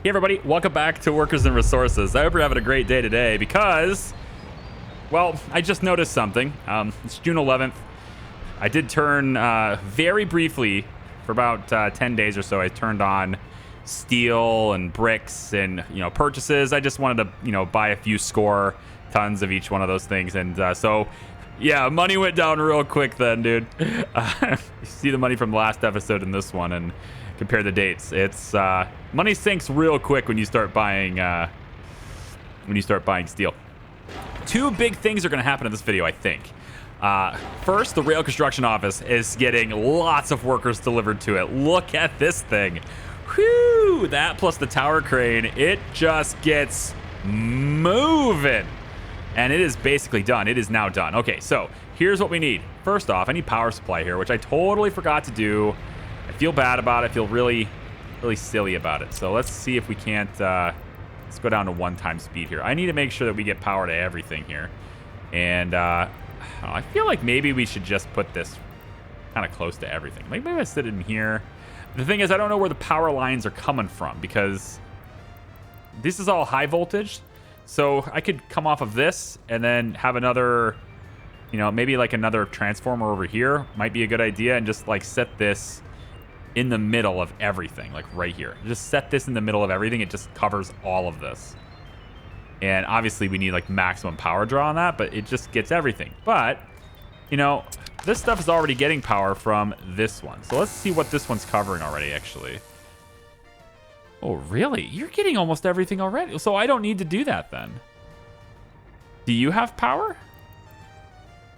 Hey everybody, welcome back to Workers and Resources. I hope you're having a great day today because, well, I just noticed something. It's June 11th. I did turn, very briefly, for about 10 days or so, I turned on steel and bricks and, purchases. I just wanted to, buy a few score tons of each one of those things. And so, yeah, money went down real quick then, dude. You see the money from the last episode in this one and compare the dates. It's money sinks real quick when you start buying steel. Two big things are going to happen in this video, I think. First, the rail construction office is getting lots of workers delivered to it. Look at this thing. Whew! That plus the tower crane, it just gets moving. And it is basically done. It is now done. Okay, so here's what we need. First off, I need power supply here, which I totally forgot to do. I feel bad about it. I feel really silly about it. So let's see if we can't, let's go down to 1x speed here. I need to make sure that we get power to everything here. And I feel like maybe we should just put this kind of close to everything. Maybe I sit in here. The thing is, I don't know where the power lines are coming from because this is all high voltage. So I could come off of this and then have another, maybe like another transformer over here might be a good idea, and just like set this in the middle of everything, like right here. Just set this in the middle of everything. It just covers all of this. And obviously we need like maximum power draw on that, but it just gets everything. But, this stuff is already getting power from this one. So let's see what this one's covering already, actually. Oh, really? You're getting almost everything already. So I don't need to do that then. Do you have power?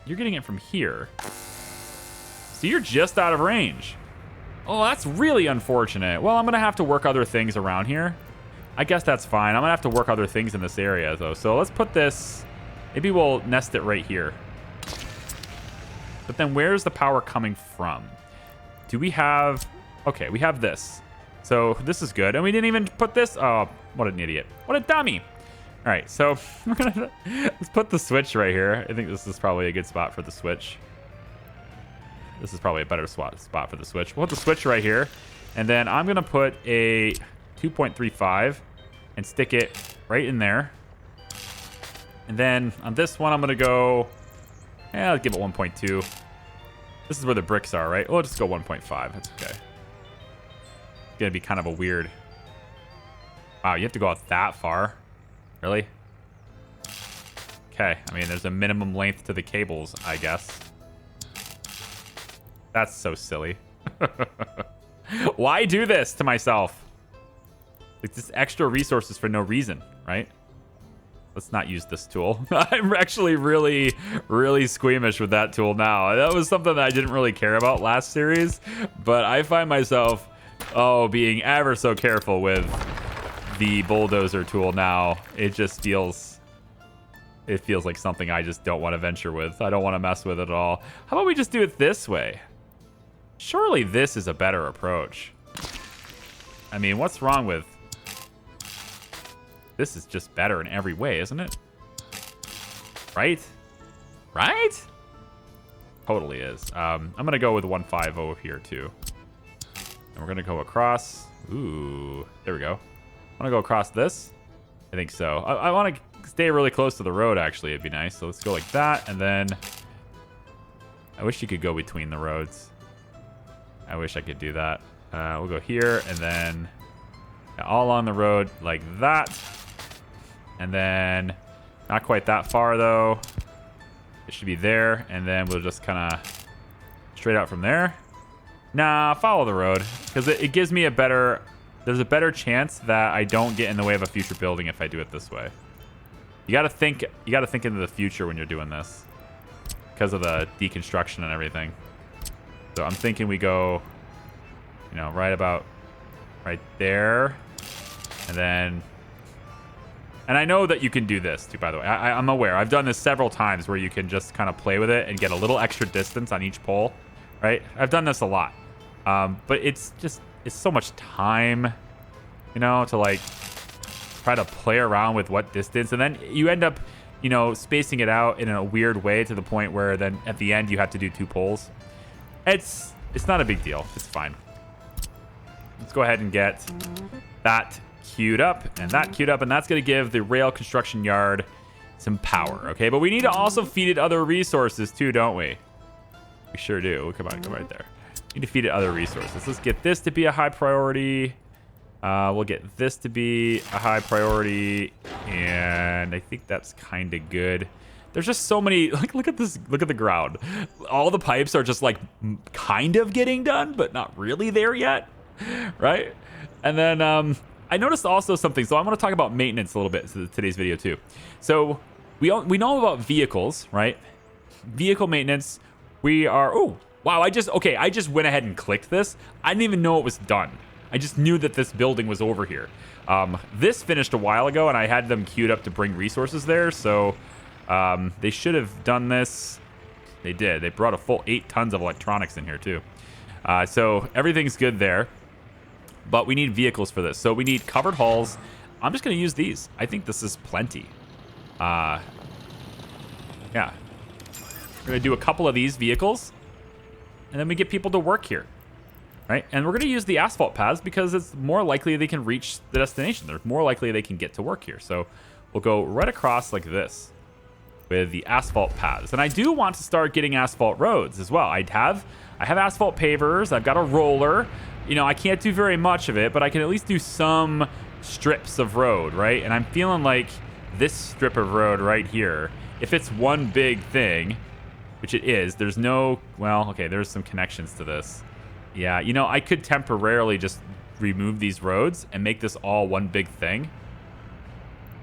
You're getting it from here. So you're just out of range. Oh, that's really unfortunate. Well, I'm going to have to work other things around here. I guess that's fine. I'm going to have to work other things in this area, though. So let's put this... Maybe we'll nest it right here. But then where's the power coming from? Do we have... Okay, we have this. So this is good. And we didn't even put this... Oh, what an idiot. What a dummy. All right, so we're going to... Let's put the switch right here. I think this is probably a good spot for the switch. This is probably a better spot for the switch. We'll put the switch right here. And then I'm going to put a 2.35 and stick it right in there. And then on this one, I'm going to go... I'll give it 1.2. This is where the bricks are, right? We'll just go 1.5. That's okay. It's going to be kind of a weird... Wow, you have to go out that far? Really? Okay. I mean, there's a minimum length to the cables, I guess. That's so silly. Why do this to myself? Like, this extra resources for no reason, right? Let's not use this tool. I'm actually really squeamish with that tool now. That was something that I didn't really care about last series, but I find myself, being ever so careful with the bulldozer tool now. It just feels... It feels like something I just don't want to venture with. I don't want to mess with it at all. How about we just do it this way? Surely this is a better approach. I mean, what's wrong with... This is just better in every way, isn't it? Right? Right? Totally is. I'm going to go with 150 here, too. And we're going to go across. Ooh, there we go. I want to go across this. I think so. I want to stay really close to the road, actually. It'd be nice. So let's go like that. And then... I wish you could go between the roads. I wish I could do that. We'll go here and then all on the road like that. And then not quite that far, though. It should be there. And then we'll just kind of straight out from there. Nah, follow the road. Because it gives me a better... There's a better chance that I don't get in the way of a future building if I do it this way. You got to think into the future when you're doing this. Because of the deconstruction and everything. So I'm thinking we go, right about right there. And then... And I know that you can do this, too, by the way. I'm aware. I've done this several times where you can just kind of play with it and get a little extra distance on each pole, right? I've done this a lot. But it's so much time, to, like, try to play around with what distance. And then you end up, spacing it out in a weird way to the point where then at the end you have to do 2 poles. It's not a big deal. It's fine. Let's go ahead and get that queued up, and that queued up, and that's going to give the rail construction yard some power, okay? But we need to also feed it other resources too, don't we? We sure do. Come on, come right there. Need to feed it other resources. Let's get this to be a high priority. We'll get this to be a high priority, and I think that's kind of good. There's just so many, like, look at this, look at the ground. All the pipes are just like kind of getting done, but not really there yet, right? And then I noticed also something, so I want to talk about maintenance a little bit in today's video too. So we know about vehicles, right? Vehicle maintenance, we are, oh, wow, I just went ahead and clicked this. I didn't even know it was done. I just knew that this building was over here. This finished a while ago, and I had them queued up to bring resources there, so they should have done this. They did. They brought a full 8 tons of electronics in here, too. So everything's good there, but we need vehicles for this. So we need covered hulls. I'm just going to use these. I think this is plenty. Yeah. We're going to do a couple of these vehicles, and then we get people to work here. Right? And we're going to use the asphalt paths because it's more likely they can reach the destination. They're more likely they can get to work here. So we'll go right across like this with the asphalt paths. And I do want to start getting asphalt roads as well. I have asphalt pavers. I've got a roller. You know, I can't do very much of it, but I can at least do some strips of road, right? And I'm feeling like this strip of road right here, if it's one big thing, which it is, there's no, well, okay, there's some connections to this. Yeah, you know, I could temporarily just remove these roads and make this all one big thing.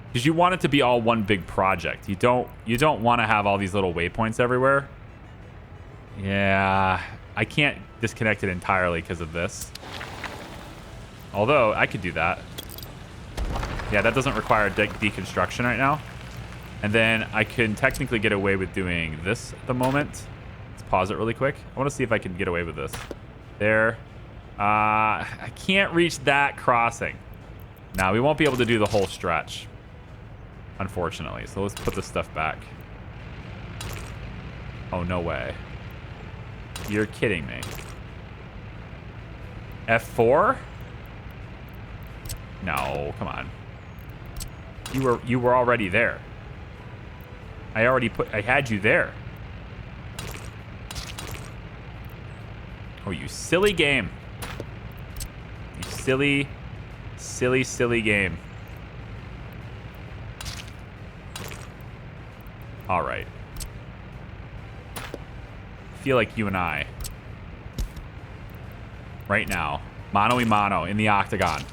Because you want it to be all one big project. You don't want to have all these little waypoints everywhere. Yeah, I can't disconnect it entirely because of this. Although, I could do that. Yeah, that doesn't require deconstruction right now. And then I can technically get away with doing this at the moment. Let's pause it really quick. I want to see if I can get away with this. There. I can't reach that crossing. Now, we won't be able to do the whole stretch, unfortunately. So let's put this stuff back. Oh, no way. You're kidding me. F4? No, come on. You were already there. I had you there. Oh, you silly game. You silly, silly, silly game. All right. I feel like you and I, right now, mano-y-mano in the octagon.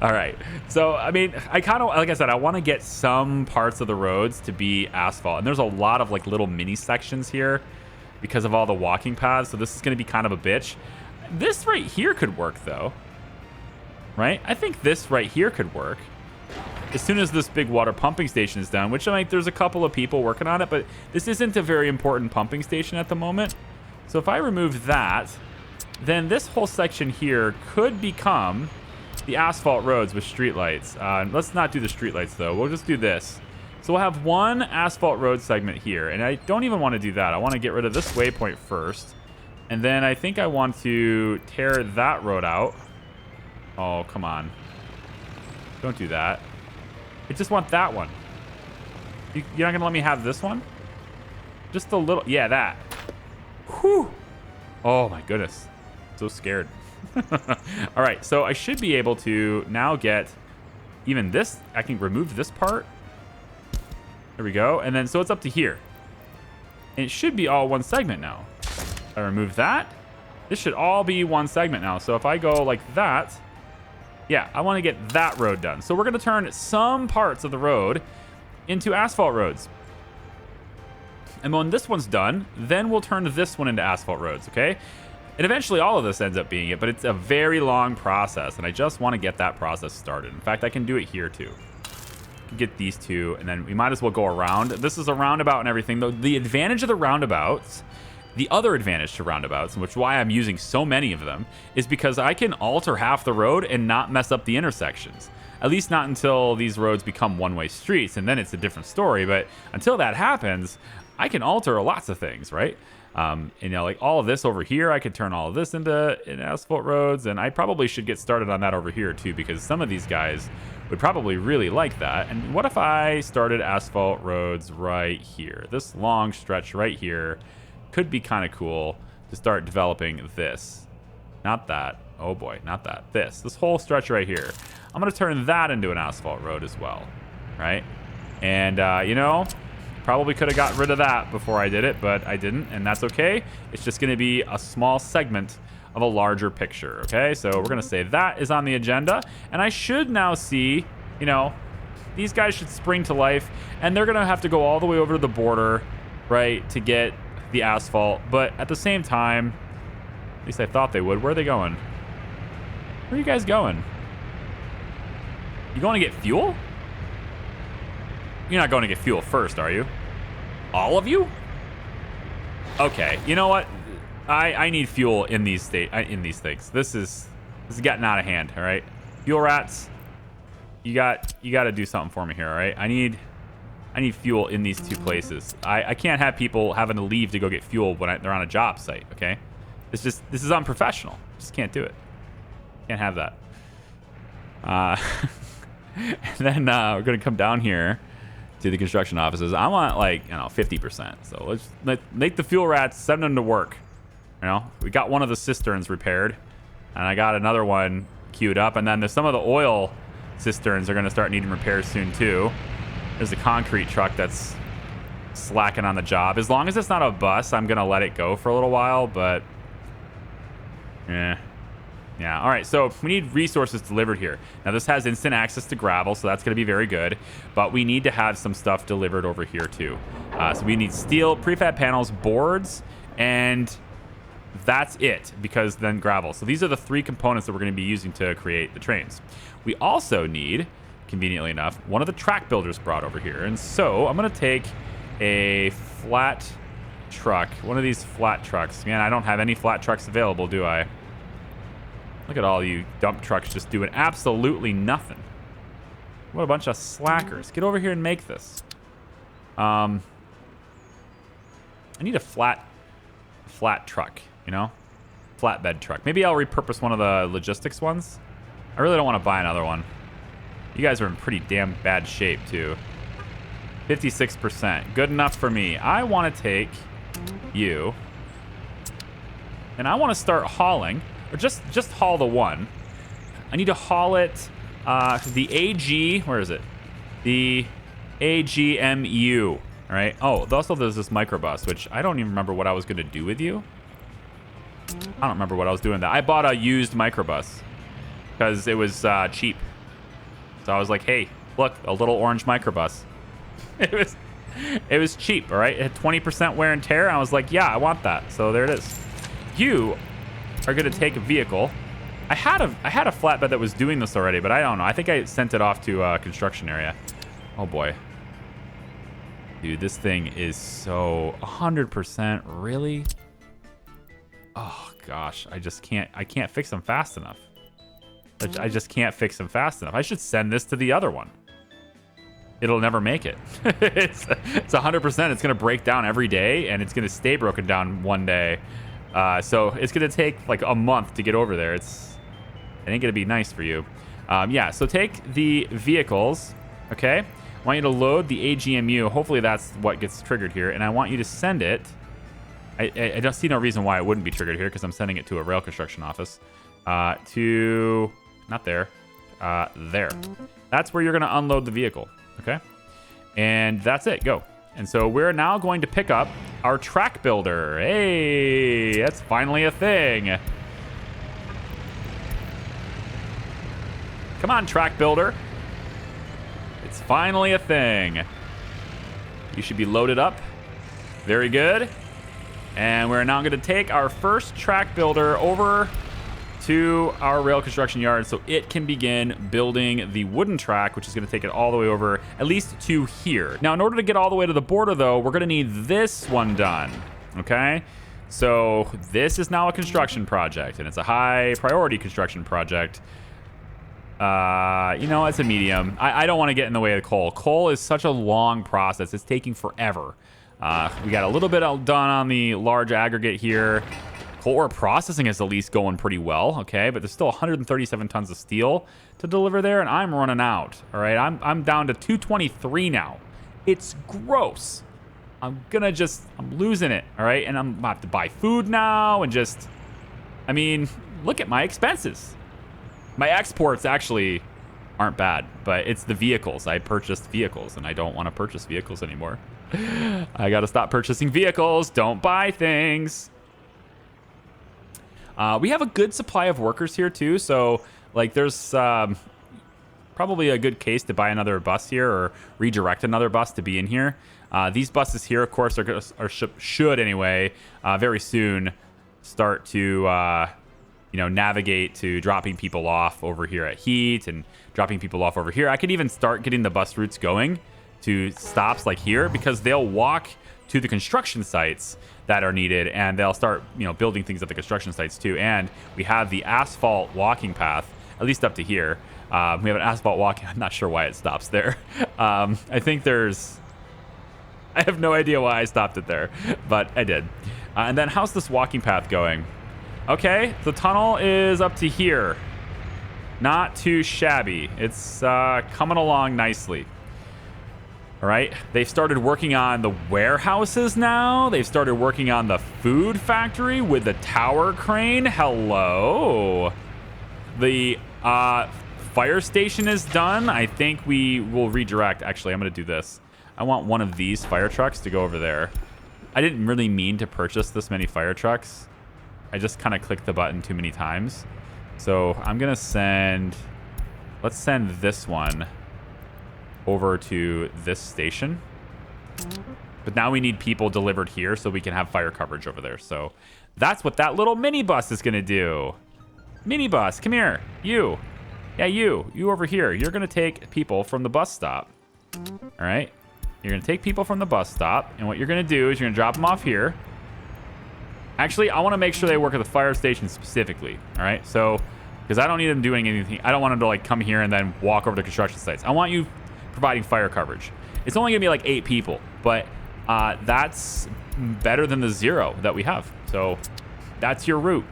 All right. So, I mean, I kind of, like I said, I want to get some parts of the roads to be asphalt. And there's a lot of like little mini sections here because of all the walking paths. So this is going to be kind of a bitch. This right here could work though. Right? I think this right here could work. As soon as this big water pumping station is done, which I think there's a couple of people working on it, but this isn't a very important pumping station at the moment. So if I remove that, then this whole section here could become the asphalt roads with streetlights. Let's not do the streetlights though. We'll just do this. So we'll have one asphalt road segment here, and I don't even want to do that. I want to get rid of this waypoint first, and then I think I want to tear that road out. Oh, come on. Don't do that. I just want that one. You're not going to let me have this one? Just a little. Yeah, that. Whew. Oh, my goodness. So scared. All right, so I should be able to now get even this. I can remove this part. There we go. And then so it's up to here. And it should be all one segment now. I remove that. This should all be one segment now. So if I go like that, yeah, I want to get that road done. So we're going to turn some parts of the road into asphalt roads. And when this one's done, then we'll turn this one into asphalt roads, okay? And eventually all of this ends up being it, but it's a very long process, and I just want to get that process started. In fact, I can do it here too. Get these two, and then we might as well go around. This is a roundabout and everything. The advantage of the roundabouts, the other advantage to roundabouts, which is why I'm using so many of them, is because I can alter half the road and not mess up the intersections. At least not until these roads become one-way streets, and then it's a different story. But until that happens, I can alter lots of things, right? And you know, like all of this over here, I could turn all of this into Asphalt Roads, and I probably should get started on that over here too, because some of these guys would probably really like that. And what if I started Asphalt Roads right here? This long stretch right here could be kind of cool to start developing this. Not that. Oh boy, not that. This whole stretch right here. I'm going to turn that into an asphalt road as well, right? And, you know, probably could have got rid of that before I did it, but I didn't, and that's okay. It's just going to be a small segment of a larger picture, okay? So we're going to say that is on the agenda, and I should now see, you know, these guys should spring to life, and they're going to have to go all the way over to the border, right, to get the asphalt. But at the same time, at least I thought they would. Where are they going? Where are you guys going? You going to get fuel? You're not going to get fuel first, are you? All of you? Okay, you know what? I need fuel in these things. This is getting out of hand, all right? Fuel rats, you got to do something for me here, all right? I need fuel in these two places. I can't have people having to leave to go get fuel when they're on a job site, okay? This is unprofessional. Just can't do it. Can't have that. And then we're gonna come down here to the construction offices. I want like, you know, 50%. So let's make the fuel rats, send them to work. You know, we got one of the cisterns repaired, and I got another one queued up, and then there's some of the oil cisterns are gonna start needing repairs soon too. There's a concrete truck that's slacking on the job. As long as it's not a bus, I'm gonna let it go for a little while, but yeah, all right, so we need resources delivered here. Now, this has instant access to gravel, so that's going to be very good, but we need to have some stuff delivered over here, too. So we need steel, prefab panels, boards, and that's it, because then gravel. So these are the three components that we're going to be using to create the trains. We also need, conveniently enough, one of the track builders brought over here, and so I'm going to take a flat truck, one of these flat trucks. Man, I don't have any flat trucks available, do I? Look at all you dump trucks just doing absolutely nothing. What a bunch of slackers. Get over here and make this. I need a flat truck, you know? Flatbed truck. Maybe I'll repurpose one of the logistics ones. I really don't want to buy another one. You guys are in pretty damn bad shape, too. 56%. Good enough for me. I want to take you, and I want to start hauling. Or just haul the one. I need to haul it, the AG, where is it? The AGMU, all right? Oh, also there's this microbus, which I don't even remember what I was going to do with you. I don't remember what I was doing that. I bought a used microbus because it was cheap. So I was like, hey, look, a little orange microbus. It was cheap, all right? It had 20% wear and tear, and I was like, yeah, I want that. So there it is. You are going to take a vehicle. I had a flatbed that was doing this already, but I don't know. I think I sent it off to a construction area. Oh boy, dude, this thing is so 100%. Really? Oh gosh, I can't fix them fast enough. I just can't fix them fast enough. I should send this to the other one. It'll never make it. It's 100%. It's going to break down every day, and it's going to stay broken down one day. So it's going to take like a month to get over there. It ain't going to be nice for you. Yeah, so take the vehicles, okay? I want you to load the AGMU. Hopefully that's what gets triggered here. And I want you to send it. I don't see no reason why it wouldn't be triggered here because I'm sending it to a rail construction office. To, not there, there. That's where you're going to unload the vehicle, okay? And that's it, go. And so we're now going to pick up our track builder. Hey, that's finally a thing. Come on, track builder. It's finally a thing. You should be loaded up. Very good. And we're now going to take our first track builder over to our rail construction yard so it can begin building the wooden track, which is going to take it all the way over, at least to here. Now, in order to get all the way to the border, though, we're going to need this one done, okay? So this is now a construction project, and it's a high priority construction project. You know, it's a medium. I don't want to get in the way of the coal. Coal is such a long process. It's taking forever. We got a little bit done on the large aggregate here. Coal ore processing is at least going pretty well, okay? But there's still 137 tons of steel to deliver there, and I'm running out, all right? I'm down to 223 now. It's gross. I'm losing it, all right? And I'm about to have to buy food now and just, I mean, look at my expenses. My exports actually aren't bad, but it's the vehicles. I purchased vehicles, and I don't want to purchase vehicles anymore. I got to stop purchasing vehicles. Don't buy things. We have a good supply of workers here too, so like there's probably a good case to buy another bus here or redirect another bus to be in here. These buses here, of course, should anyway very soon start to navigate to dropping people off over here at Heat and dropping people off over here. I could even start getting the bus routes going to stops like here because they'll walk to the construction sites that are needed, and they'll start, building things at the construction sites too. And we have the asphalt walking path, at least up to here. We have an asphalt walking. I'm not sure why it stops there. I have no idea why I stopped it there, but I did. And then how's this walking path going? Okay, the tunnel is up to here. Not too shabby. It's coming along nicely. All right, they've started working on the warehouses now. They've started working on the food factory with the tower crane. Hello. The fire station is done. I think we will redirect. Actually, I'm going to do this. I want one of these fire trucks to go over there. I didn't really mean to purchase this many fire trucks. I just kind of clicked the button too many times. So I'm going to let's send this one over to this station. But now we need people delivered here so we can have fire coverage over there. So that's what that little mini bus is going to do. Mini bus, come here. You. Yeah, you over here. You're going to take people from the bus stop. All right. You're going to take people from the bus stop. And what you're going to do is you're going to drop them off here. Actually, I want to make sure they work at the fire station specifically. All right. So, because I don't need them doing anything. I don't want them to like come here and then walk over to construction sites. I want you providing fire coverage. It's only gonna be like 8 people, but that's better than the 0 that we have. So that's your route.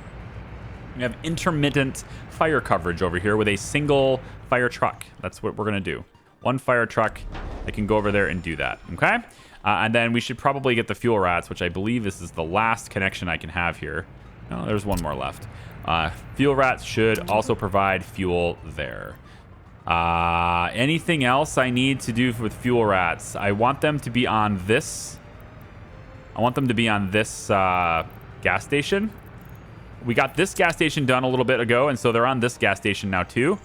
We have intermittent fire coverage over here with a single fire truck. That's what we're gonna do. One fire truck that can go over there and do that. Okay. And then we should probably get the fuel rats, which I believe this is the last connection I can have here. No, there's one more left. Fuel rats should also provide fuel there. Anything else I need to do with fuel rats? I want them to be on this. Gas station. We got this gas station done a little bit ago, and so they're on this gas station now too.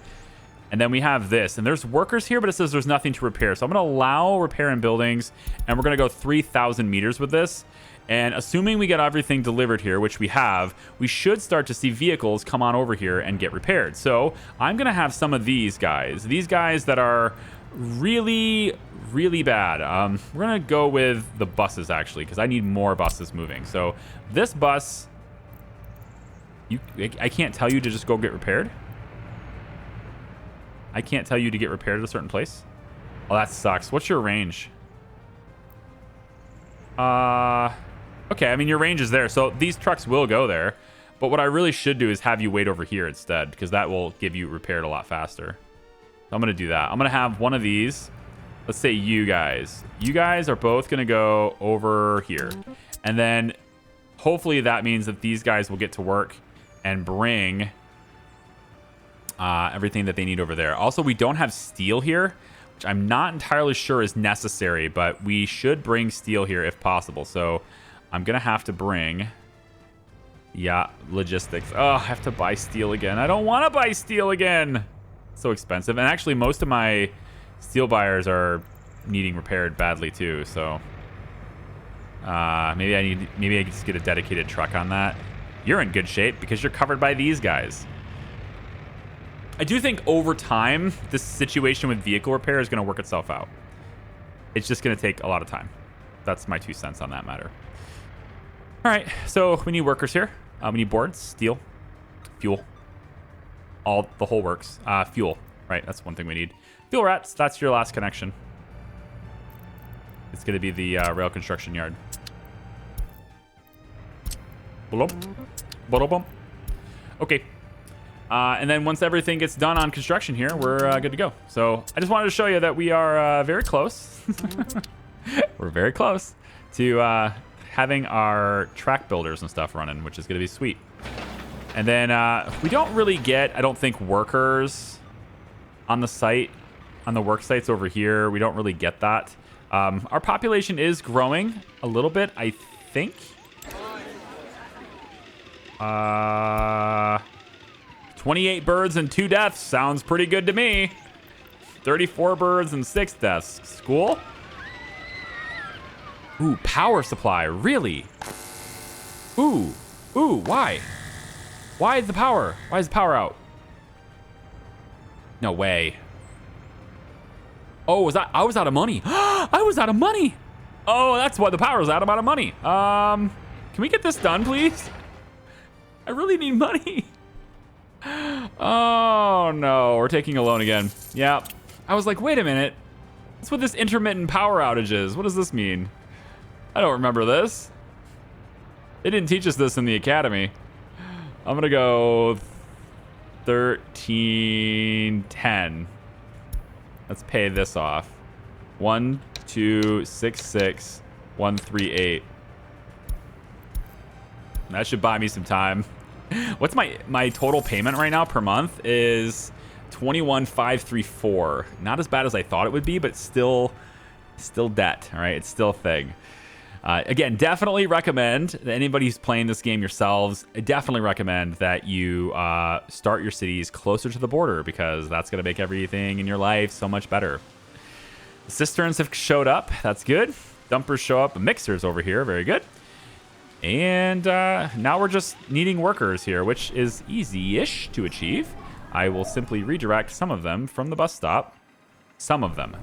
And then we have this, and there's workers here, but it says there's nothing to repair. So I'm going to allow repair in buildings, and we're going to go 3,000 meters with this. And assuming we get everything delivered here, which we have, we should start to see vehicles come on over here and get repaired. So I'm going to have some of these guys that are really, really bad. We're going to go with the buses, actually, because I need more buses moving. So this bus, I can't tell you to just go get repaired. I can't tell you to get repaired at a certain place. Oh, that sucks. What's your range? Okay, I mean, your range is there, so these trucks will go there. But what I really should do is have you wait over here instead, because that will give you repaired a lot faster. So I'm going to do that. I'm going to have one of these. Let's say you guys. You guys are both going to go over here. And then hopefully that means that these guys will get to work and bring everything that they need over there. Also, we don't have steel here, which I'm not entirely sure is necessary, but we should bring steel here if possible. So I'm going to have to bring, logistics. Oh, I have to buy steel again. I don't want to buy steel again. It's so expensive. And actually, most of my steel buyers are needing repaired badly too. So maybe I just get a dedicated truck on that. You're in good shape because you're covered by these guys. I do think over time, this situation with vehicle repair is going to work itself out. It's just going to take a lot of time. That's my 2 cents on that matter. All right, so we need workers here. We need boards, steel, fuel, the whole works. Fuel, right? That's one thing we need. Fuel rats, that's your last connection. It's going to be the rail construction yard. Okay. And then once everything gets done on construction here, we're good to go. So I just wanted to show you that we are very close. We're very close to having our track builders and stuff running, which is going to be sweet. And then we don't really get, I don't think, workers on the site, on the work sites over here. We don't really get that. Our population is growing a little bit, I think. 28 birds and 2 deaths. Sounds pretty good to me. 34 birds and 6 deaths. School? Ooh, power supply. Really? Ooh, why? Why is the power? Why is the power out? No way. Oh, I was out of money. I was out of money. Oh, that's why the power was out. I'm out of money. Can we get this done, please? I really need money. Oh, no. We're taking a loan again. Yeah. I was like, wait a minute. What's with this intermittent power outages? What does this mean? I don't remember this. They didn't teach us this in the academy. I'm going to go 1310. Let's pay this off. 1266138. That should buy me some time. What's my total payment right now per month is 21,534. Not as bad as I thought it would be, but still debt. All right, it's still a thing. Again, definitely recommend that anybody who's playing this game yourselves, I definitely recommend that you start your cities closer to the border, because that's going to make everything in your life so much better. The cisterns have showed up. That's good. Dumpers show up. Mixers over here. Very good. And now we're just needing workers here, which is easy-ish to achieve. I will simply redirect some of them from the bus stop. Some of them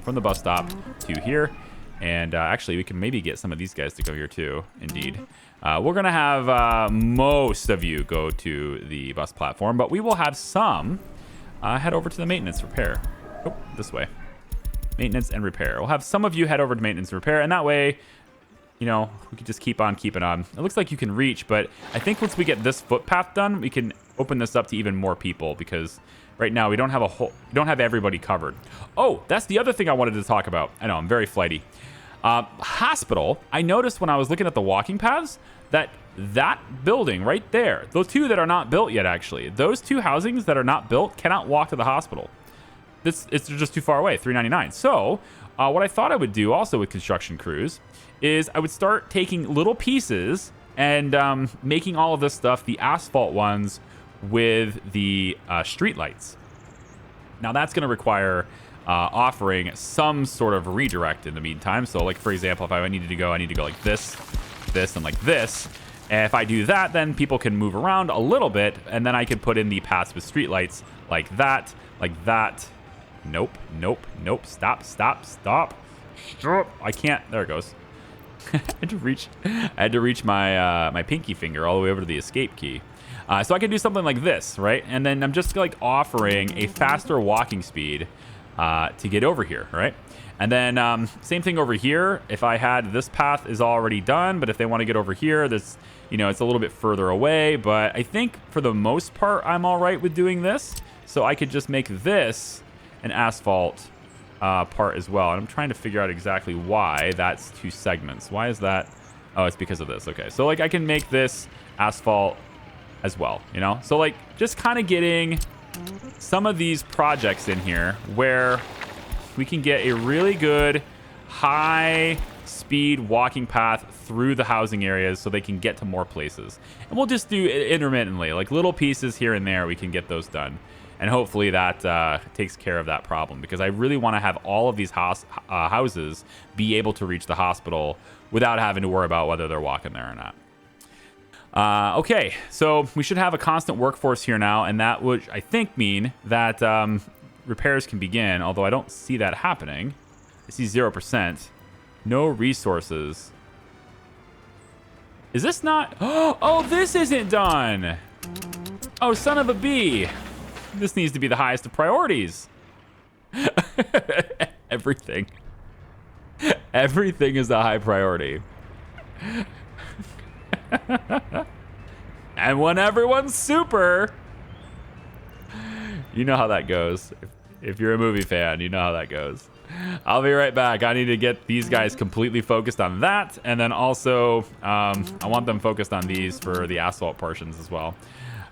from the bus stop to here. And actually, we can maybe get some of these guys to go here too. Indeed. We're going to have most of you go to the bus platform, but we will have some head over to the maintenance repair. Oh, this way. Maintenance and repair. We'll have some of you head over to maintenance and repair, and that way, you know, we can just keep on keeping on. It looks like you can reach, but I think once we get this footpath done, we can open this up to even more people, because right now we don't have everybody covered. Oh, that's the other thing I wanted to talk about. I know, I'm very flighty. Hospital, I noticed when I was looking at the walking paths that building right there, those two that are not built yet, actually, those 2 housings that are not built cannot walk to the hospital. It's just too far away, $3.99. So what I thought I would do also with construction crews is I would start taking little pieces and making all of this stuff, the asphalt ones, with the street lights. Now that's going to require offering some sort of redirect in the meantime. So like, for example, if I needed to go, I need to go like this, and like this. And if I do that, then people can move around a little bit, and then I can put in the paths with street lights like that, like that. Nope. Stop. I can't. There it goes. I had to reach my my pinky finger all the way over to the escape key. So I can do something like this, right? And then I'm just like offering a faster walking speed to get over here, right? And then same thing over here. If I had this path is already done, but if they want to get over here, this, you know, it's a little bit further away. But I think for the most part, I'm all right with doing this. So I could just make this an asphalt part as well. And I'm trying to figure out exactly why that's 2 segments. Why is that? Oh, it's because of this. Okay, so like I can make this asphalt as well, you know? So like just kind of getting some of these projects in here where we can get a really good high speed walking path through the housing areas so they can get to more places. And we'll just do it intermittently, like little pieces here and there, we can get those done. And hopefully that takes care of that problem, because I really want to have all of these houses be able to reach the hospital without having to worry about whether they're walking there or not. Okay, so we should have a constant workforce here now, and that would, I think, mean that repairs can begin, although I don't see that happening. I see 0%. No resources. Is this not... Oh, this isn't done! Oh, son of a bee! This needs to be the highest of priorities. Everything. Everything is a high priority. And when everyone's super, you know how that goes. If you're a movie fan, you know how that goes. I'll be right back. I need to get these guys completely focused on that. And then also, I want them focused on these for the asphalt portions as well.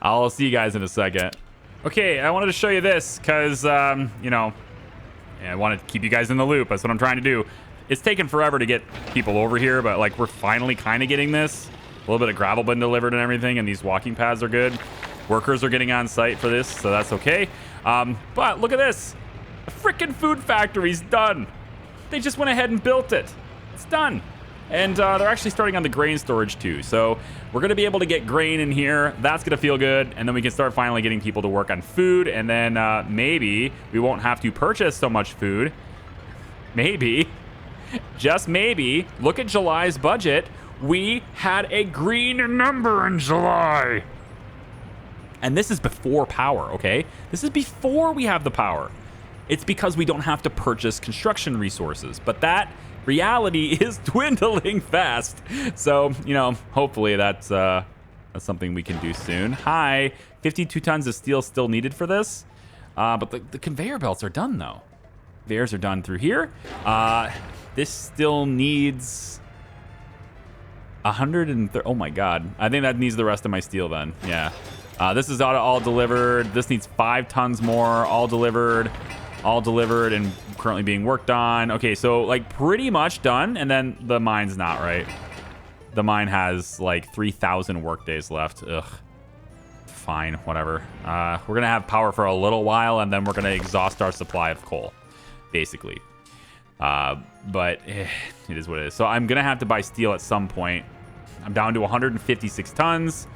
I'll see you guys in a second. Okay, I wanted to show you this because, you know, I want to keep you guys in the loop. That's what I'm trying to do. It's taken forever to get people over here, but like we're finally kind of getting this. A little bit of gravel been delivered and everything, and these walking paths are good. Workers are getting on site for this, so that's okay. But look at this. The freaking food factory's done. They just went ahead and built it. It's done. And they're actually starting on the grain storage too. So we're going to be able to get grain in here. That's going to feel good. And then we can start finally getting people to work on food. And then maybe we won't have to purchase so much food. Maybe, just maybe, look at July's budget. We had a green number in July. And this is before power, okay? This is before we have the power. It's because we don't have to purchase construction resources. But that reality is dwindling fast. So, you know, hopefully that's something we can do soon. Hi, 52 tons of steel still needed for this. But the conveyor belts are done, though. Conveyors are done through here. This still needs 130. Oh, my God. I think that needs the rest of my steel then. Yeah. This is all delivered. This needs 5 tons more, all delivered and currently being worked on. Okay, so like pretty much done. And then the mine's not, right? The mine has like 3,000 work days left. Ugh. Fine, whatever. We're going to have power for a little while, and then we're going to exhaust our supply of coal, basically. But it is what it is. So I'm going to have to buy steel at some point. I'm down to 156 tons.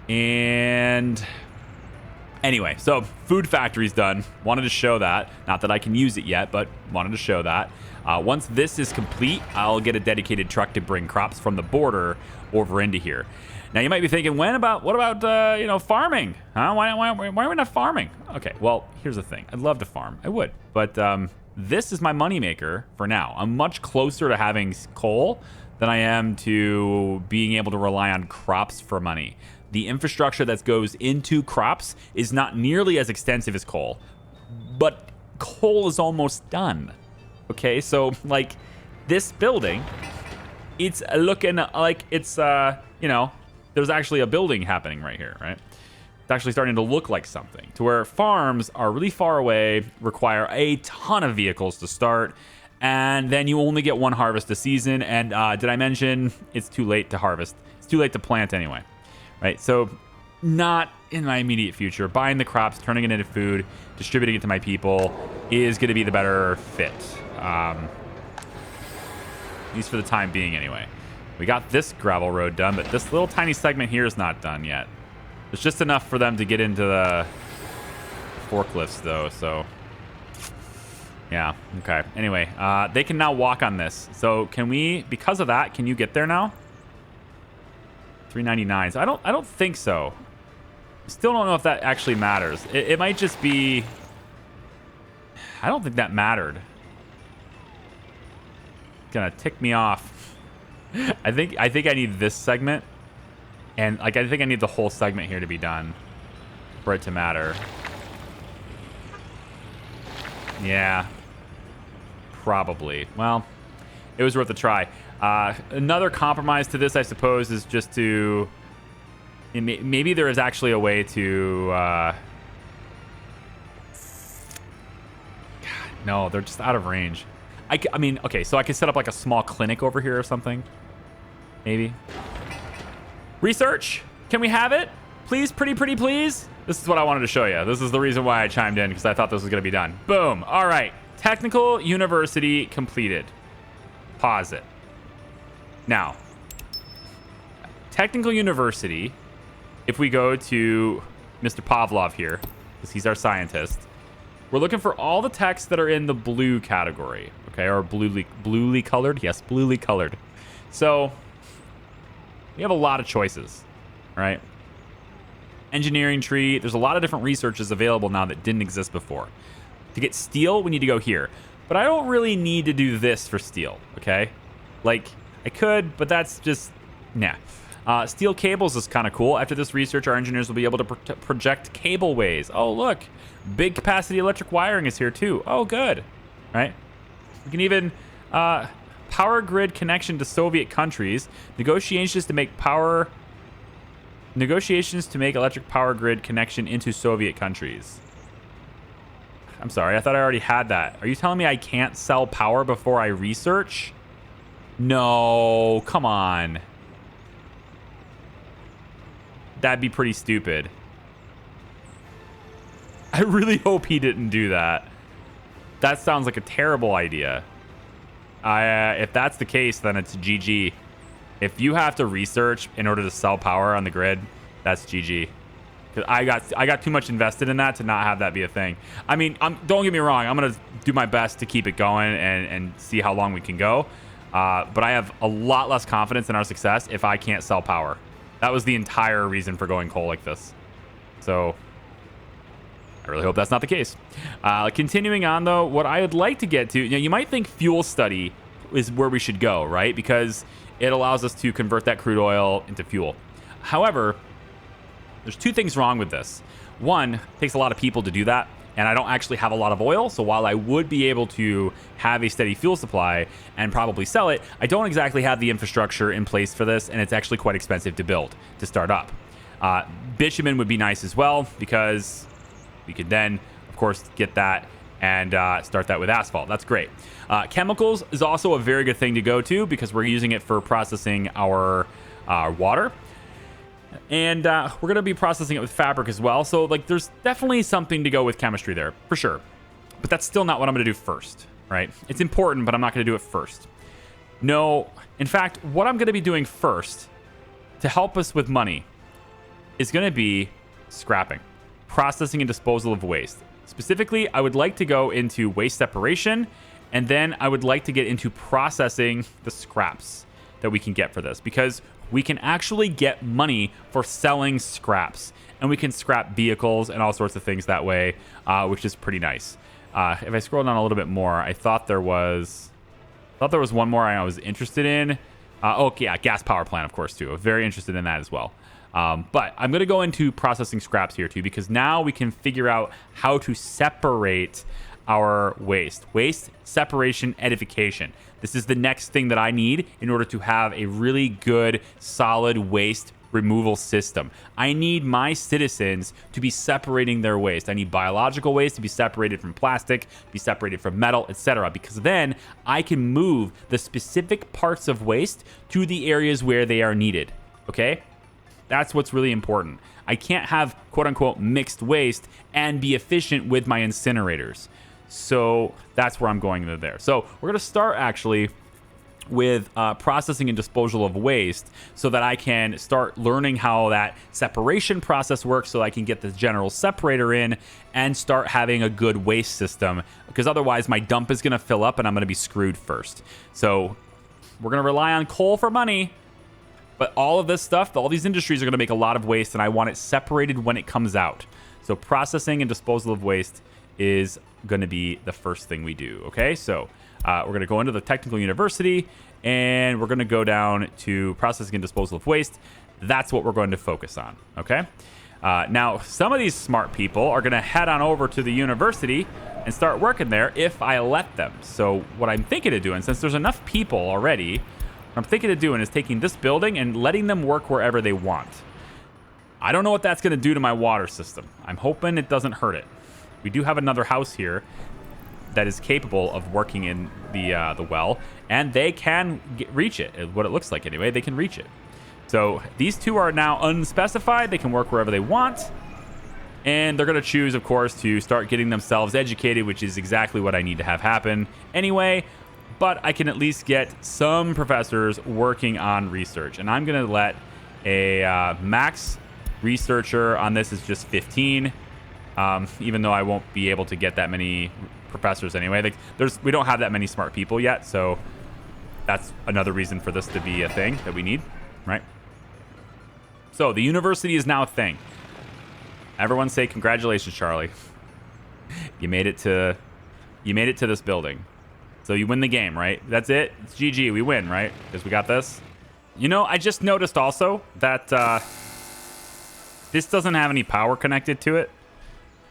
And anyway, so food factory's done. Wanted to show that. Not that I can use it yet, but wanted to show that. Once this is complete, I'll get a dedicated truck to bring crops from the border over into here. Now, you might be thinking, what about you know, farming? Huh? Why are we not farming? Okay, well, here's the thing. I'd love to farm. I would. But this is my moneymaker for now. I'm much closer to having coal than I am to being able to rely on crops for money. The infrastructure that goes into crops is not nearly as extensive as coal, but coal is almost done. Okay, so like this building, it's looking like it's, you know, there's actually a building happening right here, right? It's actually starting to look like something, to where farms are really far away, require a ton of vehicles to start, and then you only get one harvest a season. And did I mention it's too late to harvest? It's too late to plant anyway. Right, so not in my immediate future. Buying the crops, turning it into food, distributing it to my people is going to be the better fit. At least for the time being, anyway. We got this gravel road done, but this little tiny segment here is not done yet. It's just enough for them to get into the forklifts, though, so... Yeah, okay. Anyway, they can now walk on this. So can we, because of that, can you get there now? 399. So I don't think so. Still don't know if that actually matters. It might just be... I don't think that mattered. Gonna tick me off. I think I need this segment, and like I think I need the whole segment here to be done for it to matter. Yeah, probably. Well, it was worth a try. Another compromise to this, I suppose, is just to... Maybe there is actually a way to... God, no, they're just out of range. I mean, okay, so I could set up like a small clinic over here or something. Maybe. Research? Can we have it? Please, pretty please? This is what I wanted to show you. This is the reason why I chimed in, because I thought this was going to be done. Boom. All right. Technical University completed. Pause it. Now, Technical University, if we go to Mr. Pavlov here, because he's our scientist, we're looking for all the texts that are in the blue category, okay, or bluely colored? Yes, bluely colored. So, we have a lot of choices, right? Engineering tree, there's a lot of different researches available now that didn't exist before. To get steel, we need to go here. but I don't really need to do this for steel, okay? Like, I could, but that's just, nah. Steel cables is kind of cool. After this research, our engineers will be able to project cableways. Oh, look. Big capacity electric wiring is here, too. Oh, good. Right? We can even... power grid connection to Soviet countries. Negotiations to make electric power grid connection into Soviet countries. I'm sorry, I thought I already had that. Are you telling me I can't sell power before I research? No, come on. That'd be pretty stupid. I really hope he didn't do that. That sounds like a terrible idea. If that's the case, then it's GG. If you have to research in order to sell power on the grid, that's GG. Because I got too much invested in that to not have that be a thing. I mean, don't get me wrong. I'm gonna do my best to keep it going and see how long we can go. But I have a lot less confidence in our success if I can't sell power. That was the entire reason for going coal like this. So I really hope that's not the case. Continuing on, though, what I would like to get to, you might think fuel study is where we should go, right? Because it allows us to convert that crude oil into fuel. However, there's two things wrong with this. One, it takes a lot of people to do that, and I don't actually have a lot of oil. So while I would be able to have a steady fuel supply and probably sell it, I don't exactly have the infrastructure in place for this, and it's actually quite expensive to build, to start up. Bitumen would be nice as well, because we could then, of course, get that and start that with asphalt. That's great. Chemicals is also a very good thing to go to because we're using it for processing our water. And we're going to be processing it with fabric as well. So, like, there's definitely something to go with chemistry there, for sure. But that's still not what I'm going to do first, right? It's important, but I'm not going to do it first. No, in fact, what I'm going to be doing first to help us with money is going to be scrapping. Processing and disposal of waste. Specifically, I would like to go into waste separation, and then I would like to get into processing the scraps that we can get for this, because we can actually get money for selling scraps, and we can scrap vehicles and all sorts of things that way, which is pretty nice. If I scroll down a little bit more, I thought there was one more I was interested in. Yeah, gas power plant, of course, too. I'm very interested in that as well. But I'm going to go into processing scraps here too, because now we can figure out how to separate our waste. Waste separation edification. This is the next thing that I need in order to have a really good, solid waste removal system. I need my citizens to be separating their waste. I need biological waste to be separated from plastic, be separated from metal, etc. Because then I can move the specific parts of waste to the areas where they are needed. Okay? That's what's really important. I can't have quote-unquote mixed waste and be efficient with my incinerators. So that's where I'm going there. So we're going to start actually with processing and disposal of waste so that I can start learning how that separation process works, so I can get the general separator in and start having a good waste system, because otherwise my dump is going to fill up and I'm going to be screwed first. So we're going to rely on coal for money. But all of this stuff, all these industries are going to make a lot of waste, and I want it separated when it comes out. So processing and disposal of waste is going to be the first thing we do. Okay, so we're going to go into the technical university, and we're going to go down to processing and disposal of waste. That's what we're going to focus on. Okay. Now, some of these smart people are going to head on over to the university and start working there if I let them. So what I'm thinking of doing, since there's enough people already, what I'm thinking of doing is taking this building and letting them work wherever they want. I don't know what that's going to do to my water system. I'm hoping it doesn't hurt it. We do have another house here that is capable of working in the well, and they can reach it. What it looks like anyway, they can reach it. So these two are now unspecified. They can work wherever they want, and they're going to choose, of course, to start getting themselves educated, which is exactly what I need to have happen anyway. But I can at least get some professors working on research. And I'm going to let a max researcher on this is just 15, even though I won't be able to get that many professors anyway. We don't have that many smart people yet, so that's another reason for this to be a thing that we need, right? So the university is now a thing. Everyone say congratulations, Charlie. You made it to this building. So you win the game, right? That's it. It's GG. We win, right? Because we got this. You know, I just noticed also that this doesn't have any power connected to it.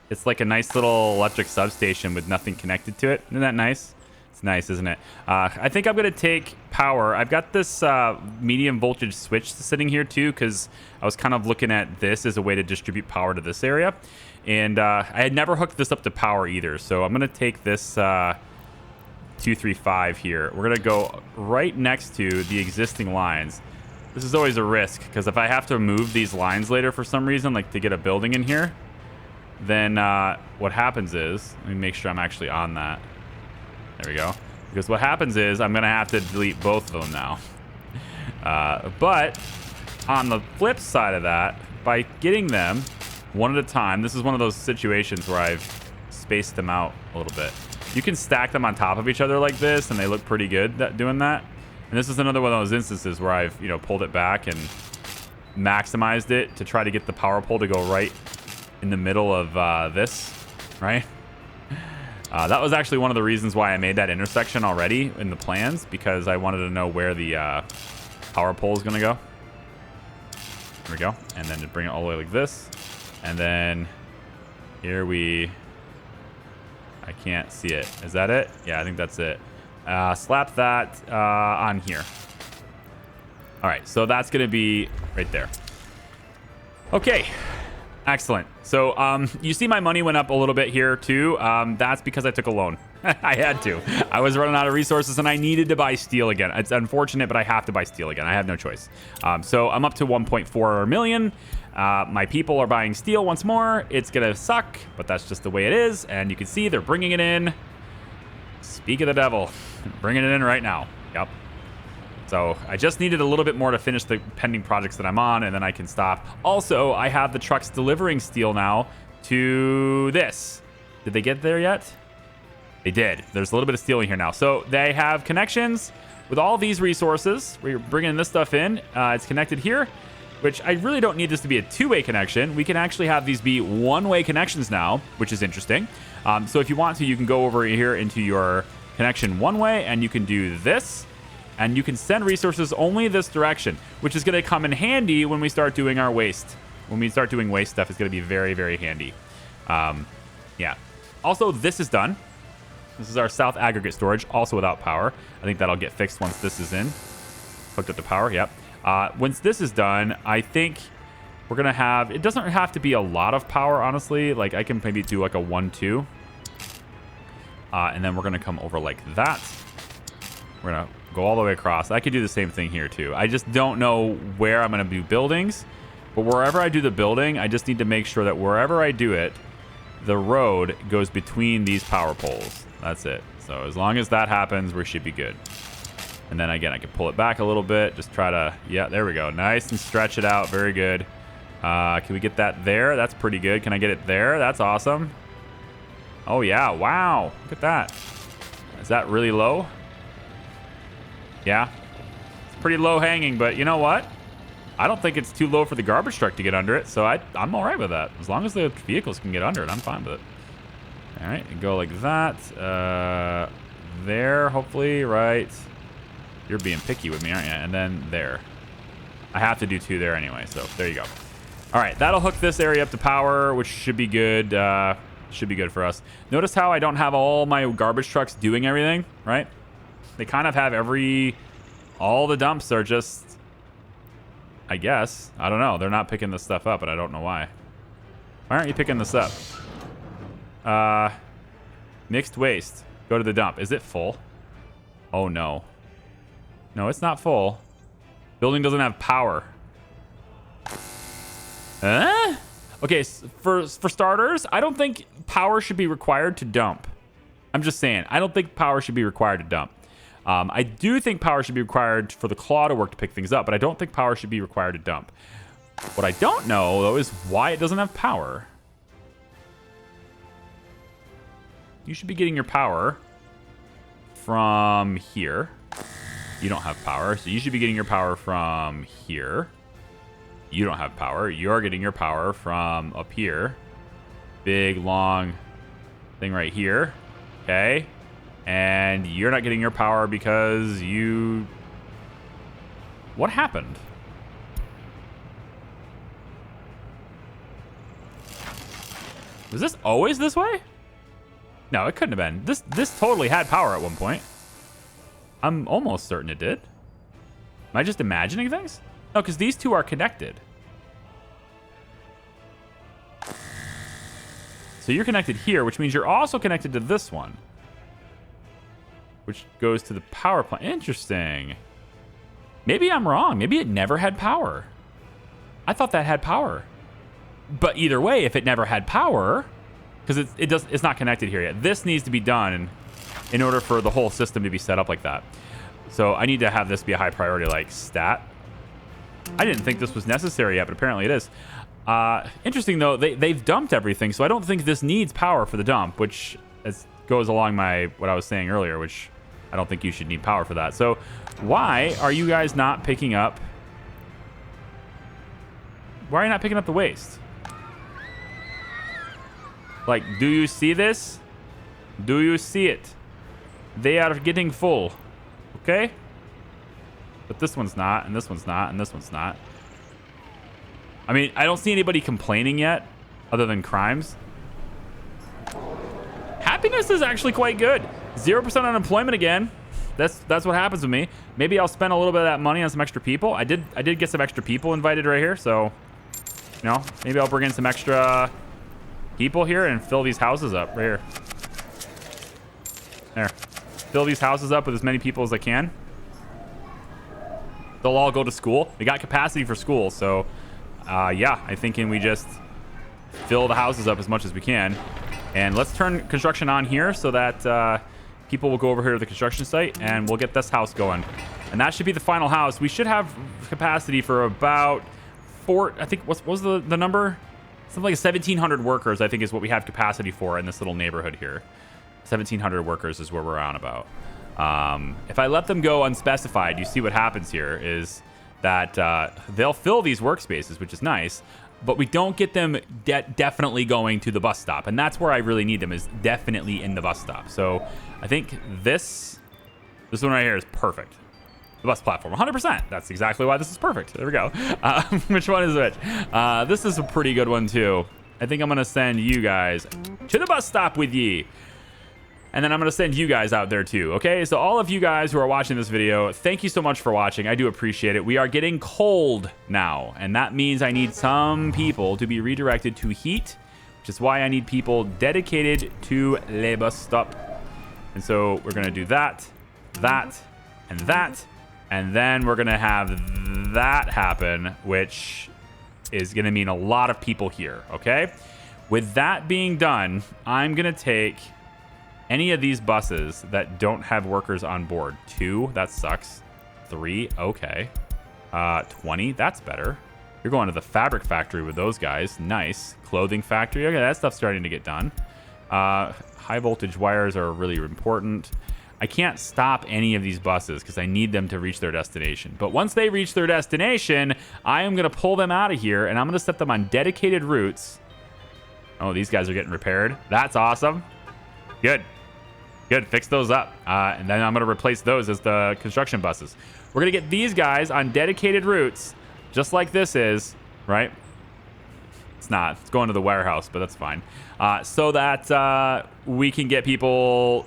It's like a nice little electric substation with nothing connected to it. Isn't that nice? It's nice, isn't it? I think I'm going to take power. I've got this medium voltage switch sitting here too, because I was kind of looking at this as a way to distribute power to this area. And I had never hooked this up to power either. So I'm going to take this 235 here. We're going to go right next to the existing lines. This is always a risk, because if I have to move these lines later for some reason, like to get a building in here, then what happens is, let me make sure I'm actually on that. There we go. Because what happens is I'm going to have to delete both of them now. But on the flip side of that, by getting them one at a time, this is one of those situations where I've spaced them out a little bit. You can stack them on top of each other like this, and they look pretty good doing that. And this is another one of those instances where I've, pulled it back and maximized it to try to get the power pole to go right in the middle of this, right? That was actually one of the reasons why I made that intersection already in the plans, because I wanted to know where the power pole is going to go. There we go. And then to bring it all the way like this. And then here I can't see it. Is that it? Yeah, I think that's it. Slap that on here. All right, so that's going to be right there. Okay. Excellent. So you see my money went up a little bit here too. That's because I took a loan. I had to. I was running out of resources and I needed to buy steel again. It's unfortunate, but I have to buy steel again. I have no choice. So I'm up to 1.4 million. My people are buying steel once more. It's going to suck, but that's just the way it is. And you can see they're bringing it in. Speak of the devil. Bringing it in right now. Yep. So I just needed a little bit more to finish the pending projects that I'm on, and then I can stop. Also, I have the trucks delivering steel now to this. Did they get there yet? They did. There's a little bit of steel in here now. So they have connections with all these resources. We're bringing this stuff in. It's connected here, which I really don't need this to be a two-way connection. We can actually have these be one-way connections now, which is interesting. So if you want to, you can go over here into your connection one-way, and you can do this. And you can send resources only this direction, which is going to come in handy when we start doing our waste. When we start doing waste stuff, it's going to be very, very handy. Yeah. Also, this is done. This is our south aggregate storage, also without power. I think that'll get fixed once this is in. Hooked up to power, yep. Once this is done, I think we're going to have... It doesn't have to be a lot of power, honestly. Like, I can maybe do like a 1-2. And then we're going to come over like that. We're going to go all the way across. I could do the same thing here too. I just don't know where I'm going to do buildings, but wherever I do the building, I just need to make sure that wherever I do it, the road goes between these power poles. That's it. So as long as that happens, we should be good. And then again, I can pull it back a little bit. Just try to, yeah, there we go. Nice and stretch it out. Very good. Can we get that there? That's pretty good. Can I get it there? That's awesome. Oh yeah. Wow. Look at that. Is that really low? Yeah, it's pretty low hanging, but you know what? I don't think it's too low for the garbage truck to get under it, so I'm all right with that. As long as the vehicles can get under it, I'm fine with it. All right, and go like that. There, hopefully, right? You're being picky with me, aren't you? And then there. I have to do 2 there anyway, so there you go. All right, that'll hook this area up to power, which should be good. Should be good for us. Notice how I don't have all my garbage trucks doing everything, right? They kind of have all the dumps are just, I guess. I don't know. They're not picking this stuff up, and I don't know why. Why aren't you picking this up? Mixed waste. Go to the dump. Is it full? Oh, no. No, it's not full. Building doesn't have power. Huh? Okay, for starters, I don't think power should be required to dump. I'm just saying. I don't think power should be required to dump. I do think power should be required for the claw to work to pick things up, but I don't think power should be required to dump. What I don't know, though, is why it doesn't have power. You should be getting your power from here. You don't have power, so you should be getting your power from here. You don't have power. You're getting your power from up here. Big, long thing right here. Okay. And you're not getting your power because you... What happened? Was this always this way? No, it couldn't have been. This totally had power at one point. I'm almost certain it did. Am I just imagining things? No, because these two are connected. So you're connected here, which means you're also connected to this one, which goes to the power plant. Interesting. Maybe I'm wrong. Maybe it never had power. I thought that had power. But either way, if it never had power, because it's not connected here yet. This needs to be done in order for the whole system to be set up like that. So I need to have this be a high priority, like stat. I didn't think this was necessary yet, but apparently it is. Interesting, though, they've dumped everything, so I don't think this needs power for the dump, which goes along what I was saying earlier, which I don't think you should need power for that. So why are you guys not picking up... Why are you not picking up the waste? Like, do you see this? Do you see it? They are getting full. Okay? But this one's not, and this one's not, and this one's not. I mean, I don't see anybody complaining yet, other than crimes. Happiness is actually quite good. 0% unemployment again. That's what happens with me. Maybe I'll spend a little bit of that money on some extra people. I did get some extra people invited right here, so you know, maybe I'll bring in some extra people here and fill these houses up right here. There. Fill these houses up with as many people as I can. They'll all go to school. We got capacity for school, so yeah, I'm thinking we just fill the houses up as much as we can. And let's turn construction on here so that people will go over here to the construction site and we'll get this house going. And that should be the final house. We should have capacity for about I think, what was the number? Something like 1,700 workers, I think, is what we have capacity for in this little neighborhood here. 1,700 workers is where we're on about. If I let them go unspecified, you see what happens here is that they'll fill these workspaces, which is nice, but we don't get them definitely going to the bus stop. And that's where I really need them, is definitely in the bus stop. So I think this one right here is perfect. The bus platform, 100%. That's exactly why this is perfect. There we go. Which one is which? This is a pretty good one, too. I think I'm going to send you guys to the bus stop with ye. And then I'm going to send you guys out there, too. Okay, so all of you guys who are watching this video, thank you so much for watching. I do appreciate it. We are getting cold now, and that means I need some people to be redirected to heat, which is why I need people dedicated to the bus stop. And so we're going to do that, and that. And then we're going to have that happen, which is going to mean a lot of people here, okay? With that being done, I'm going to take any of these buses that don't have workers on board. 2, that sucks. 3, okay. 20, that's better. You're going to the fabric factory with those guys. Nice. Clothing factory. Okay, that stuff's starting to get done. High voltage wires are really important. I can't stop any of these buses because I need them to reach their destination. But once they reach their destination, I am going to pull them out of here, and I'm going to set them on dedicated routes. Oh, these guys are getting repaired. That's awesome. Good. Good. Fix those up. And then I'm going to replace those as the construction buses. We're going to get these guys on dedicated routes, just like this is, right? It's not. It's going to the warehouse, but that's fine. So that we can get people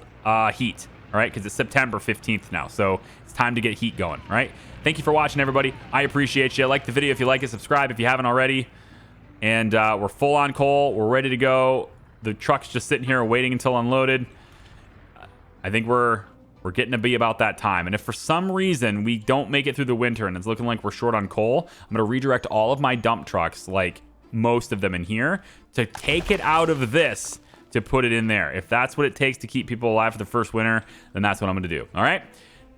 heat. All right, because it's September 15th now, so it's time to get heat going, all right? Thank you for watching, everybody. I appreciate you. Like the video if you like it. Subscribe if you haven't already. And we're full on coal. We're ready to go. The truck's just sitting here waiting until unloaded. I think we're getting to be about that time. And if for some reason we don't make it through the winter and it's looking like we're short on coal, I'm going to redirect all of my dump trucks, like most of them in here, to take it out of this to put it in there. If that's what it takes to keep people alive for the first winter, then that's what I'm going to do. All right?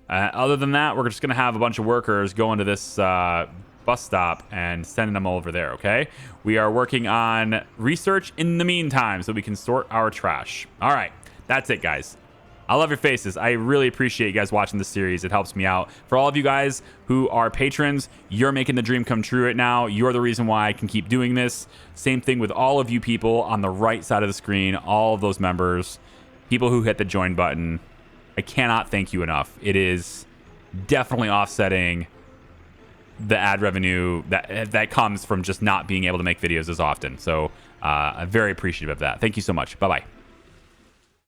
Other than that, we're just going to have a bunch of workers going to this bus stop and sending them over there, okay? We are working on research in the meantime so we can sort our trash. All right. That's it, guys. I love your faces. I really appreciate you guys watching this series. It helps me out. For all of you guys who are patrons, you're making the dream come true right now. You're the reason why I can keep doing this. Same thing with all of you people on the right side of the screen, all of those members, people who hit the join button. I cannot thank you enough. It is definitely offsetting the ad revenue that comes from just not being able to make videos as often. So I'm very appreciative of that. Thank you so much. Bye-bye.